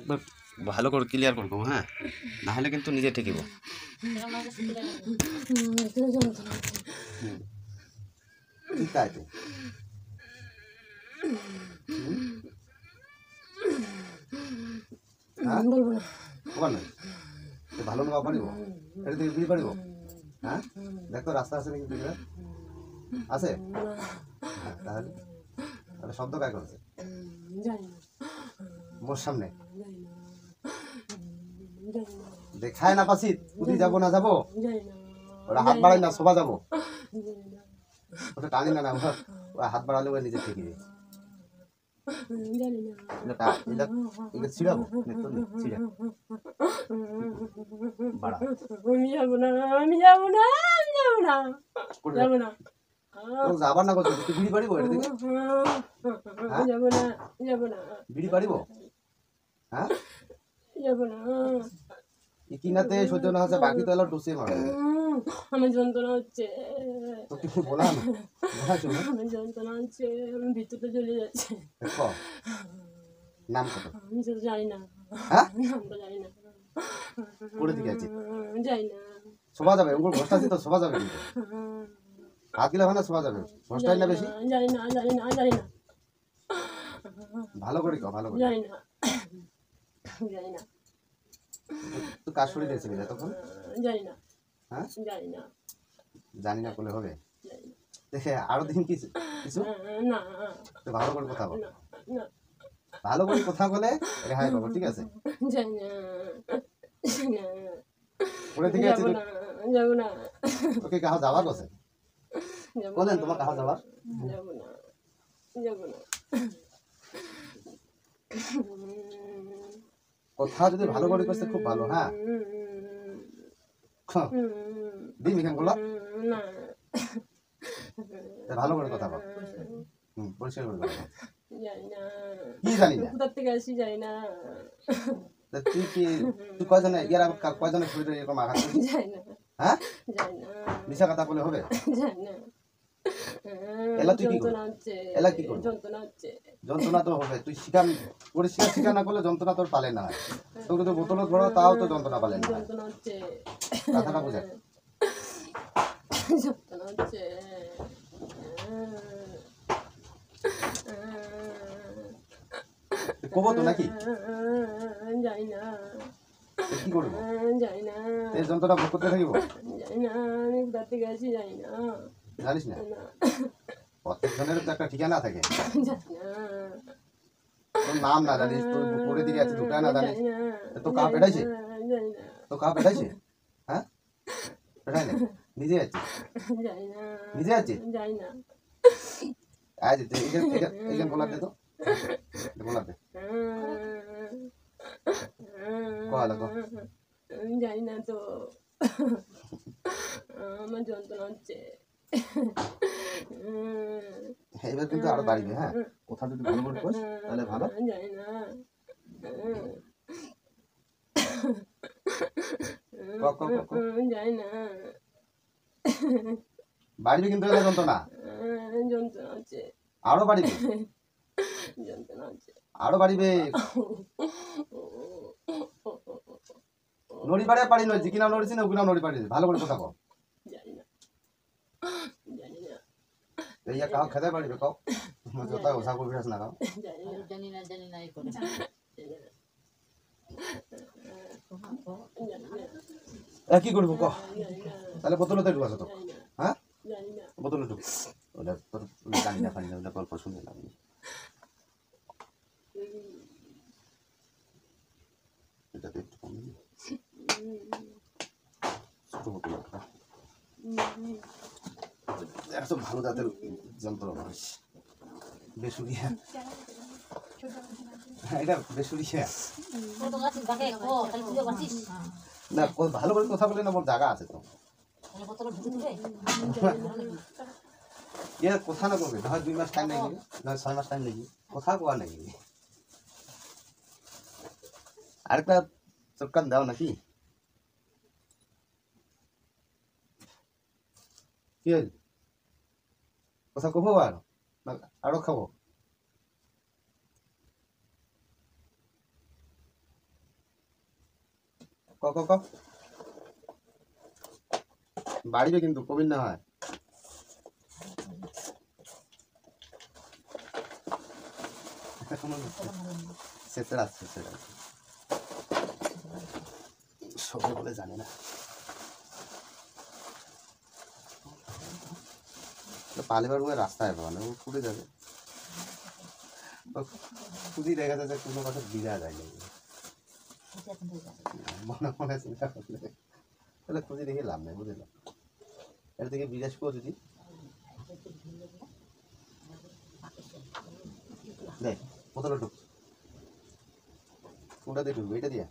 একবার ভালো করে ক্লিয়ার করবো, হ্যাঁ, না হলে কিন্তু নিজে ঠেকিব। ঠিক আছে। বলবো না কবার নাই ভালো নেওয়া পারিব, এটা থেকে বিড়ি পারিব। হ্যাঁ, দেখো রাস্তা আছে নাকি বিড়ির আছে। তাহলে তাহলে শব্দ কায় করছে জানি না মোর সামনে জানি না জানি না দেখায় না পাচ্ছি উদি যাবো না যাবো, জানি না ওরা হাত বাড়াই না শোভা যাবো, জানি না ওটা টানি না না ওরা হাত বাড়ালে ওরা নিজে থেকে জানি না এটা এটা এটা ছিড়াবো ছিড়া বাড়া আমি যাবো না আমি যাবো না আমি যাবো না যাবো না যাবার না করছো তুই বিড়ি পারিব, এটা থেকে যাবো না যাবো না বিড়ি পারিব। হ্যাঁ, যাবো না কিনাতে সহ্য না হচ্ছে, বাকি তো এলো ডুসে মারে। আমার যন্ত্রণা হচ্ছে, তো কিছু বলা না আমার যন্ত্রণা হচ্ছে, আমি ভিতরটা চলে যাচ্ছে। দেখো নাম কত আমি তো জানি না, হ্যাঁ নামটা জানি না, করে দিকে আছে জানি না, শোভা যাবে ওগুলো ঘষটা তো শোভা যাবে, কিন্তু হাত দিলে হয় না শোভা যাবে, ঘষটাই না বেশি। জানি না জানি না জানি না, ভালো করে কও, ভালো করে জানি না জানি না, তুই কাজ করে দিয়েছিলি তখন। জানি না, হ্যাঁ জানি না, জানি না করলে হবে, জানি না, দেখে আরো দিন কিছু কিছু না তো ভালো করে কথা বল, না না, ভালো করে কথা বলে রেহাই পাবো, ঠিক আছে। জানি না, জানি না, করে দিকে আছে যাবো না, যাবো না, ওকে কাহা যাবার বসে যাবো বলেন না, তোমার কাহা যাবার যাবো না, যাবো না, কথা যদি ভালো করে করছে খুব ভালো। হ্যাঁ দিন এখানে বললো না, ভালো করে কথা বল, পরিষ্কার করে কথা বল। জানি না, কি জানি না কোথা থেকে আসি জানি না, তা তুই কি তুই কয়জনে ইয়ার কয়জনে শরীরে এরকম আঘাত করেছিস? জানি না, হ্যাঁ জানি না, মিশা কথা বলে হবে? জানি না, এলা তুই কি করবি? যন্ত্রণা হচ্ছে, এলা কি করবি? যন্ত্রণা হচ্ছে, যন্ত্রণা তো হবে, তুই শিকার পরিষ্কার শিকার না করলে যন্ত্রণা তোর পালে না, তোর যদি বোতলত ধরো তাও তো যন্ত্রণা পালে না, যন্ত্রণা হচ্ছে, কথাটা বোঝা। যন্ত্রণা হচ্ছে, কবো তো নাকি জানি না, কি করবো, জানি না, এই যন্ত্রণা ভোগ করতে থাকিব? জানি না, আমি কোথা থেকে আসি জানি না, জানিস না না, প্রত্যেক জনের তো একটা ঠিকানা থাকে, জানি না, তোর নাম না জানিস, তোর করে দিকে আছে ঢুকায় না জানিস, জানি না, তো কাহা পেটাইছে, জানি না, তো কাহা পেটাইছে, হ্যাঁ পেটাই না, নিজে আছে জানি না, নিজে আছে জানি না, আজ এখানে বলা দে তো বলা দে কলা তো জানি না তো, আমার যন্ত্রণা হচ্ছে, এবার কিন্তু আরো বাড়বে। হ্যাঁ কোথা যদি ভালো করে কোস তাহলে ভালো, জানি না, জানি না, বাড়বে কিন্তু এলা যন্ত্রণা যন্ত্রণা হচ্ছে, আরো বাড়বে, যন্ত্রণা হচ্ছে, আরো বাড়বে, নড়ি পাড়ে পারি নয় জিকিনা নড়িছি না ওগুলা নড়ি পাড়ি, ভালো করে কথা কও। জানি না, জানি না, এইয়া কাউ খেতে পারবে কও, তোমার জোতা ওসা করবি না কাও, জানি না, জানি না জানি না এই করে কি করবো কও, তাহলে বোতলতে ঢুকাছো তো, হ্যাঁ জানি না, বোতলে ঢুক, ওটা তোর জানি না ফানি না, ওটা গল্প শুনে লাগবে, এটাতে একটু কম দিবি? ছোট বোতল একটা, এত ভালো জাতের যন্ত্র মানুষ বেসুরিয়া, এটা বেসুরিয়া ছোট গাছ বাকে ও তাই তুই বাঁচিস না, ভালো করে কথা বলে না, মোর জায়গা আছে তো, তাহলে বোতল ঢুকে দিবে এর কথা না করবে, হয় 2 মাস টাইম লাগবে, নয় 6 মাস টাইম লাগবে, কথা কোয়া নাকি আরেকটা চটকান দাও নাকি, কি হয়েছে কথা কব আর আরো খাবো, ক ক ক বাড়িবে কিন্তু কবির না হয় সেটা আছে সেটা সবাই বলে জানে না পালিবার বয়ে রাস্তায় পাবে না ও ফুটে যাবে খুবই দেখা যাচ্ছে কোনো কথা বিরা যায় না মনে মনে চিন্তা করলে তাহলে খুঁজে দেখে লাভ নেই বুঝলাম এটা থেকে বিরাজ করো যদি দেখ কতটা ঢুক কোনটা দিয়ে ঢুকবে এটা দিয়া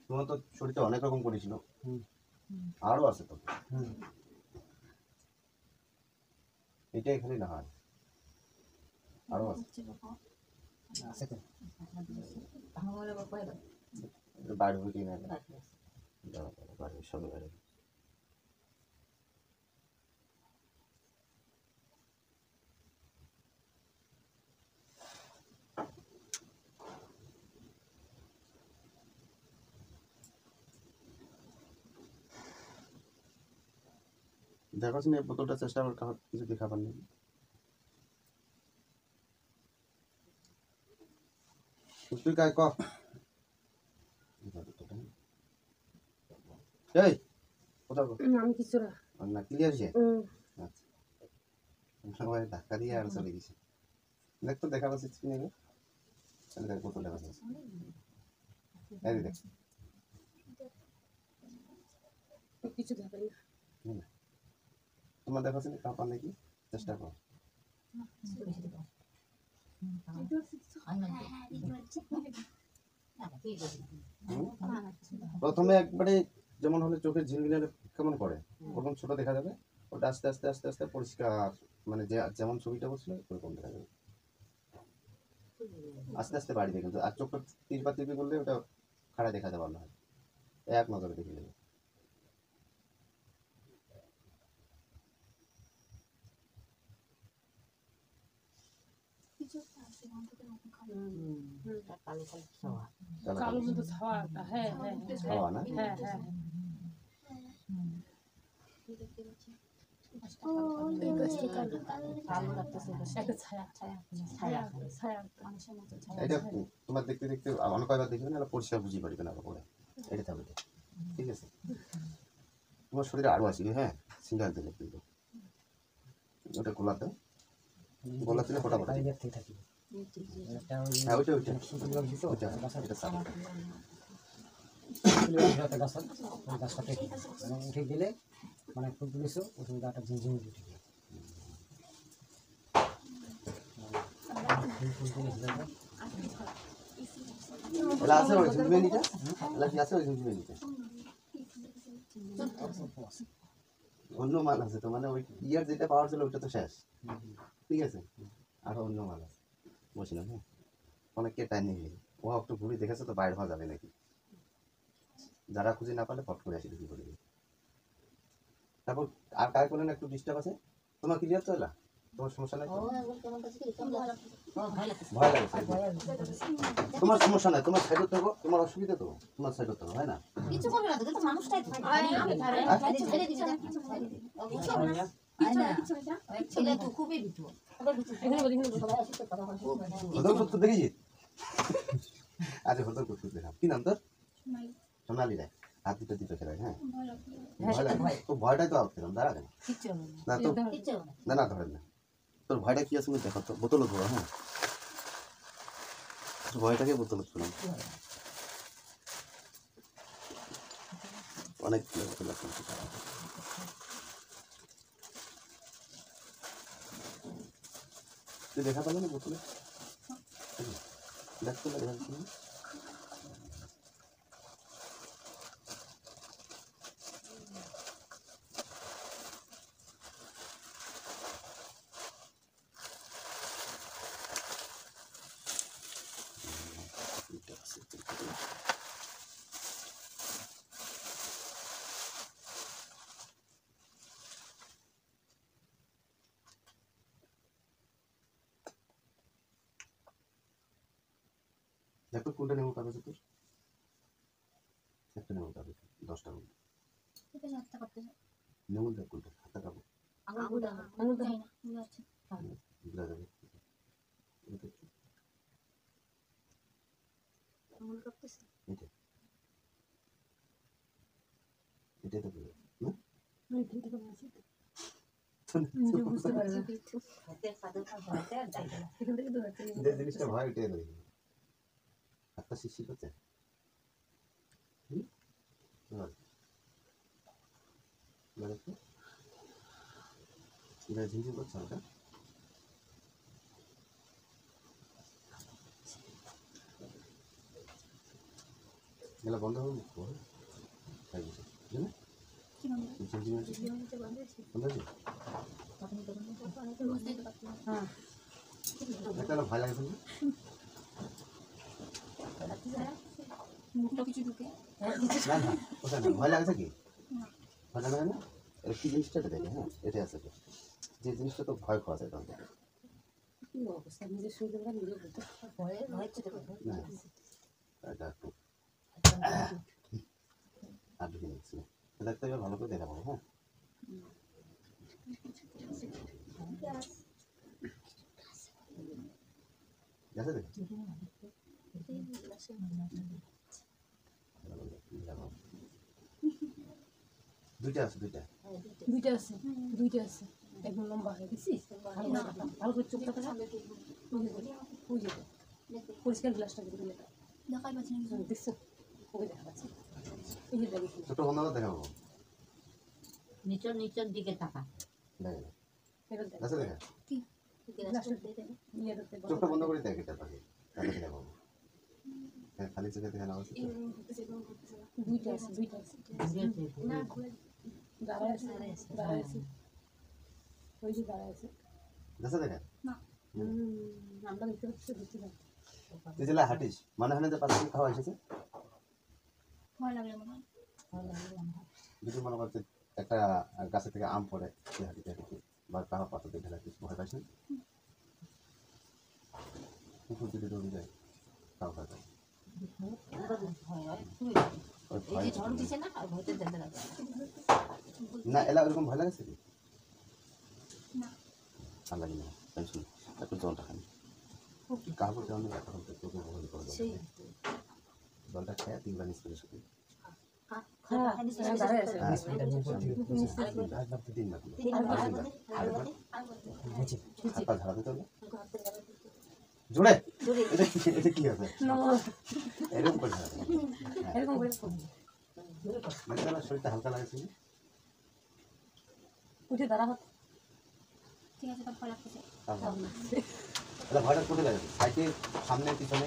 তোমার তো শরীরটা অনেক রকম করেছিল আরো আছে তো এটাই খালি না হয় আরো আছে বাইরে হয়ে কিনে বাইরে সব বাইরে দেখো এই বোতলটা চেষ্টা করে কিছু দেখাবার নেই তুই কাই ক এই কোথাও আমি কিছু না ক্লিয়ার আছে আচ্ছা সবাই ধাক্কা দিয়ে আর চলে গেছে দেখ তো দেখা পাচ্ছিস কি নেই তাহলে দেখ বোতলটা পাচ্ছিস এই দেখ কিছু দেখাই না তোমার দেখাচ্ছি না কাপড় নাকি চেষ্টা কর প্রথমে একবারে যেমন হলে চোখের ঝিলমিলে কেমন করে ওরকম ছোট দেখা যাবে ওটা আস্তে আস্তে আস্তে আস্তে পরিষ্কার মানে যে যেমন ছবিটা বলছিল ওরকম দেখা যাবে আস্তে আস্তে বাড়িবে কিন্তু আর চোখটা তিরপা তিরপি করলে ওটা খাড়া দেখা যাবে না এক নজরে দেখে নেবে কালো মতো ছাওয়াটা হ্যাঁ হ্যাঁ খাওয়া না হ্যাঁ হ্যাঁ একটা ছায়া ছায়া ছায়া মানুষের মতো ছায়া এটা তোমার দেখতে দেখতে অনেক কয়বার দেখবে না পরিষ্কার বুঝিয়ে পারবে না পরে এটা থাকবে ঠিক আছে তোমার শরীরে আরো আছে হ্যাঁ সিঙ্গাল দিলে কিন্তু ওটা গোলা দাও গোলা দিলে ফোটা ফোটা হ্যাঁ ওইটা ওইটা ওইটা এটা সাপ উঠে গেলে মানে ফুল তুলেছো ওখানে গাটা ঝিমঝিম উঠে গেল এলা আছে ওই ঝুমঝুমিটা এলা কি আছে ওই ঝুমঝুমিটা অন্য মাল আছে তো মানে ওই ইয়ার যেটা পাওয়ার ছিল ওইটা তো শেষ ঠিক আছে আর অন্য মাল আছে বলছিলাম হ্যাঁ অনেককে টাইম নিয়ে ও একটু ঘুরে দেখেছে তো বাইরে হওয়া যাবে নাকি যারা খুঁজে না পারলে ফট করে আসি ঢুকে পড়ে তারপর আর কার করলেন একটু ডিস্টার্ব আছে তোমার ক্লিয়ার তো এলা তোমার সমস্যা নাই ভয় লাগছে তোমার সমস্যা নাই তোমার সাইডে থাকো তোমার অসুবিধা তো তোমার সাইডে থাকো হয় না কিছু করবে না তো মানুষটাই ছেলে তো খুবই বিটু এখানে বলি দেখেছি আজ হতো করতে দিলাম কি নাম তোর সোনালি রায় হাত দুটো দিতে খেলায় হ্যাঁ ভয় লাগে তো ভয়টাই তো আউটছিলাম দাঁড়া কেন না তো কিচ্ছু হবে না না ধরেন না তোর ভয়টা কি আছে দেখো তো বোতল ধরো হ্যাঁ তোর ভয়টাকে বোতল শুনলাম অনেক বোতল তুই দেখা পেলে না বোতলে দেখতে দেখা যাচ্ছে না দেখো কোনটা নেবো কাগজ তোর একটা নেবো কাগজ 10টা নেবো ঠিক আছে হাতটা করতে যাও নেবো দেখ কোনটা হাতে কাগজ আঙুল দাও আঙুল দাও না আঙুল আছে বুঝা যাবে আঙুল করতেছে এটা এটাই তো বুঝা না আমি কিন্তু কোনো আছে বুঝতে পারবে হাতে ফাদর হাতে আর যাই না এখান থেকে দূর হচ্ছে যে জিনিসটা ভয় এটাই রয়েছে হাতটা শিশি করছে ঝিঝি করছে ওটা গেলা বন্ধ হবে মুখ কি বন্ধ ঝিঝি আছে বন্ধ আছে আপনি তো বন্ধ বুঝতে তো পারছেন হ্যাঁ একটা ভয় লাগে শুনলে মুখটা কিছু ঢুকে না না ওটা না ভয় লাগছে কি ভয় লাগে না এর কি জিনিসটা দেখে হ্যাঁ এটাই আছে যে জিনিসটা তো ভয় খাওয়া যায় তখন কি অবস্থা নিজে শুয়ে দেবো নিজে বলতে ভয়ে ভয় ছিল না এটা একটু আর ঢুকে নিচ্ছি দেখতে এবার ভালো করে দেখা পাবো হ্যাঁ গেছে দেখ দুইটা আছে দুইটা দুইটা আছে একদম লম্বা হয়ে গেছিস ভালো করে চোখটা দেখা পরিষ্কার গ্লাসটা করে দিলে দেখাই পাচ্ছি না দেখছো ওকে দেখা যাচ্ছে এই যে দেখি ছোট বন্ধ দেখা পাবো নিচের নিচের দিকে তাকা দেখে ফেরত দেখ গেছে দেখা কি গ্লাসটা দিয়ে দেন নিয়ে দেখতে চোখটা বন্ধ করে দেখ এটা পাখি তাহলে দেখা পাবো হ্যাঁ খালি চোখে দেখা নেওয়া দুইটা আছে না ঘুরে দাঁড়ায় আছে ওই যে দাঁড়ায় আছে গেছে দেখা আমরা দেখতে পাচ্ছি বুঝতে পারছি তুই জেলা হাঁটিস মানে হানে যে পাখি খাওয়া এসেছে ভয় লাগলে মনে হয় যদি মনে করছে একটা গাছে থেকে আম পড়ে তুই হাঁটিতে হাঁটিতে বা কাহা পাতা দিয়ে ঢেলা কিছু ভয় পাইস না কুকুর যদি দৌড়ে যায় তাও খাওয়া যায় ভয় হয় ওই এই ভয় যে ঝড় দিছে না আর ভয়তে যেতে লাগে না এলা ওরকম ভয় লাগছে কি না আর লাগে না টেনশন একটু জলটা খানি কাপড় দেওয়া নেই এখন তো তোকে বহন করে দেবো সেই জলটা খেয়ে 3 বার নিয়ে শুধু হ্যাঁ দাঁড়ায় আছে হ্যাঁ 3 বার হাত পা ঝাড়া দিতে হবে জোরে এটা কি আছে এরকম করে ঝাড়া দিতে হবে। এরকম করে মানে তোমার শরীরটা হালকা লাগছে উঠে দাঁড়া হতো ঠিক আছে তো ভয় লাগতেছে এটা ভয়টা কোথায় লাগে সাইকেল সামনে পিছনে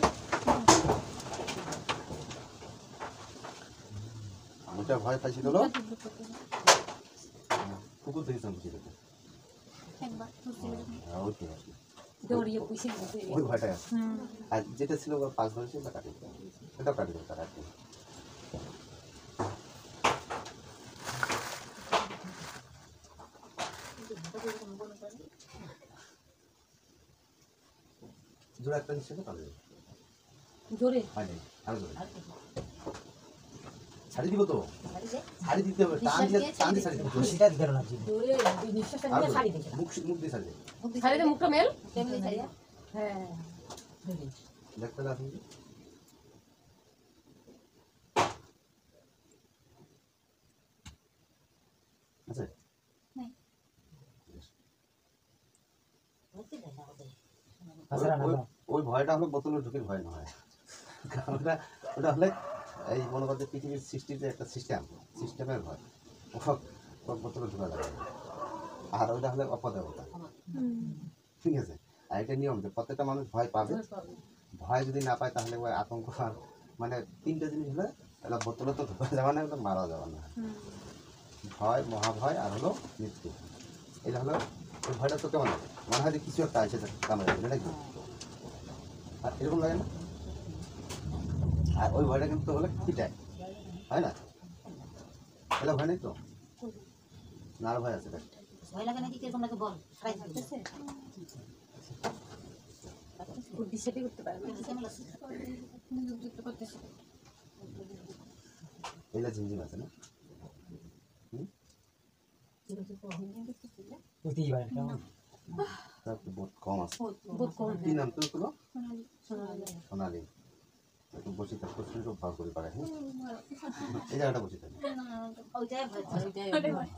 ওটা ভয় পাইছিল কুকুর থেকে বুঝে যেত একবার বুঝতে পেরেছি ওই আছে দৌড়িয়ে পুষে গেছে ওই ভয়টা আছে আর যেটা ছিল 5 বছর সেটা কাটি সেটা কাটি দেবে তারা জোড়া একটা নিশ্চয় পাবে জোরে হয় নাই আর জোরে শাড়ি দিব তো শাড়ি দিতে হবে টান দিয়ে শাড়ি দিব সেটা দিতে না জি জোরে নিঃশ্বাসটা নিয়ে শাড়ি দিতে মুখ দিয়ে শাড়ি শাড়িতে মুখটা মেল কেমনে ছাড়িয়া হ্যাঁ দেখতে আসুন জেরা না দাও। ওই ভয়টা হলো বোতলের ঢুকির ভয় নয়, কারণ ওটা হলে এই মনে করতে পৃথিবীর সৃষ্টির যে একটা সিস্টেমের ভয়, বোতলে ঢুকা যাবে না। আর ওইটা হলে অপদেবতা, ঠিক আছে। আর এটা নিয়ম যে প্রত্যেকটা মানুষ ভয় পাবে, ভয় যদি না পায় তাহলে ওই আতঙ্ক আর মানে তিনটা জিনিস হলে তাহলে বোতলে তো ঢুকা যাবে না, ওটা মারা যাবে না। ভয়, মহাভয় আর হলো মৃত্যু। এটা হলো ওই ভয়টা তো কেমন লাগে, মনে হয় যে কিছু একটা আছে কামড়ে যাবে নাকি, আর এরকম লাগে না। আর ওই ভয়টা কিন্তু হলে পিটায়, হয় না? এটা ভয় নেই তো, না আর ভয় আছে দেখ। ভয় লাগে নাকি কিরকম লাগে বল সারাই থাকতেছে বুদ্ধি সেটি করতে পারে না। এগুলো ঝিমঝিম আছে না? বুঝতেই পারেন কেমন তার তো বহুত কম আছে। বহুত কম। কি নাম তোর কোনো? সোনালি। সোনালি। একটু বসি থাক, প্রচুর ভাগ করে পারে। হ্যাঁ, এই জায়গাটা বসে থাকে, ওইটাই ভয়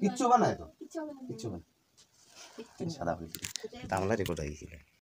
কিচ্ছু বানায় তো, কিচ্ছু বানায় সাদা হয়েছিল, বাংলা রেকর্ড হয়ে গেছিল।